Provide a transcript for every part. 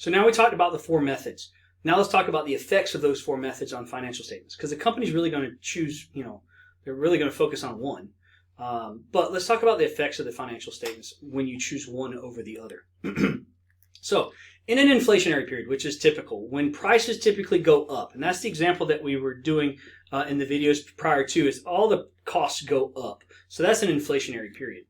So now we talked about the four methods. Now let's talk about the effects of those four methods on financial statements, because the company's really going to choose, they're really going to focus on one. But let's talk about the effects of the financial statements when you choose one over the other. So in an inflationary period, which is typical, when prices typically go up, and that's the example that we were doing in the videos prior to, is all the costs go up. So that's an inflationary period.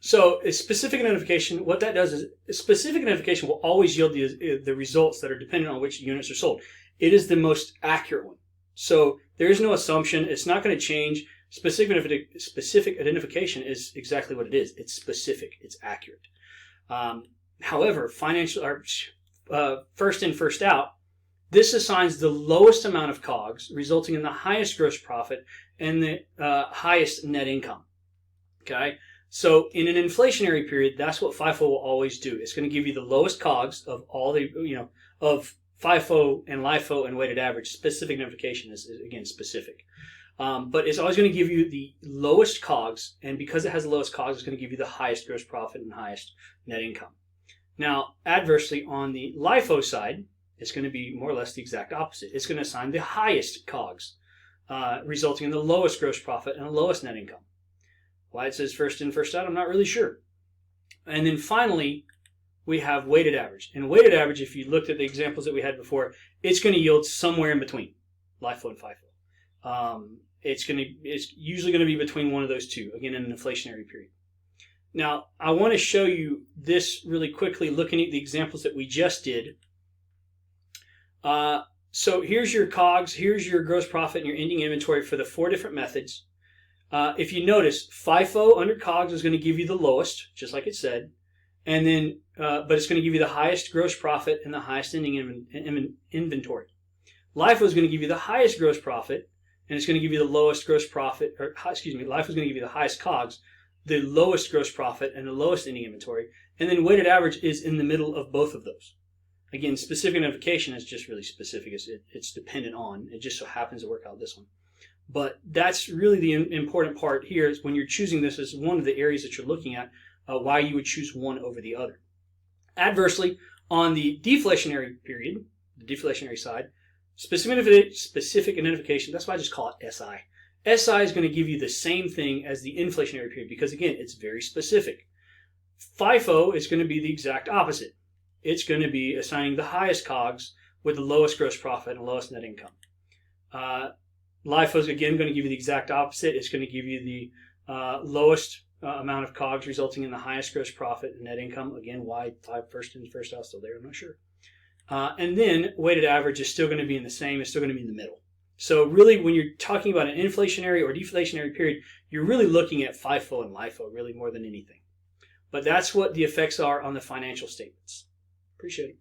So a specific identification, what that does is a specific identification will always yield the results that are dependent on which units are sold. It is the most accurate one. So there is no assumption. It's not going to change. Specific identification is exactly what it is. It's specific. It's accurate. However, first in, first out, this assigns the lowest amount of COGS, resulting in the highest gross profit and the highest net income. Okay? So in an inflationary period, that's what FIFO will always do. It's going to give you the lowest COGS of all the, of FIFO and LIFO and weighted average. Specific identification is again, specific. But it's always going to give you the lowest COGS, and because it has the lowest COGS, it's going to give you the highest gross profit and highest net income. Now, adversely, on the LIFO side, it's going to be more or less the exact opposite. It's going to assign the highest COGS, resulting in the lowest gross profit and the lowest net income. Why it says first in, first out, I'm not really sure. And then finally, we have weighted average. And weighted average, if you looked at the examples that we had before, it's going to yield somewhere in between LIFO and FIFO. It's usually going to be between one of those two, again, in an inflationary period. Now, I want to show you this really quickly, looking at the examples that we just did. So here's your COGS, here's your gross profit and your ending inventory for the four different methods. If you notice, FIFO under COGS is going to give you the lowest, just like it said, and then, but it's going to give you the highest gross profit and the highest ending inventory. LIFO is going to give you the highest gross profit, and it's going to give you the lowest gross profit, LIFO is going to give you the highest COGS, the lowest gross profit, and the lowest ending inventory, and then weighted average is in the middle of both of those. Again, specific identification is just really specific. It's dependent on. It just so happens to work out this one. But that's really the important part here, is when you're choosing this as one of the areas that you're looking at, why you would choose one over the other. Adversely, on the deflationary period, the deflationary side, specific identification, that's why I just call it SI. SI is going to give you the same thing as the inflationary period because, again, it's very specific. FIFO is going to be the exact opposite. It's going to be assigning the highest COGS with the lowest gross profit and lowest net income. LIFO is, again, going to give you the exact opposite. It's going to give you the lowest amount of COGS, resulting in the highest gross profit and net income. Again, why first in, first out still there, I'm not sure. And then weighted average is still going to be in the same. It's still going to be in the middle. So really, when you're talking about an inflationary or deflationary period, you're really looking at FIFO and LIFO really more than anything. But that's what the effects are on the financial statements. Appreciate it.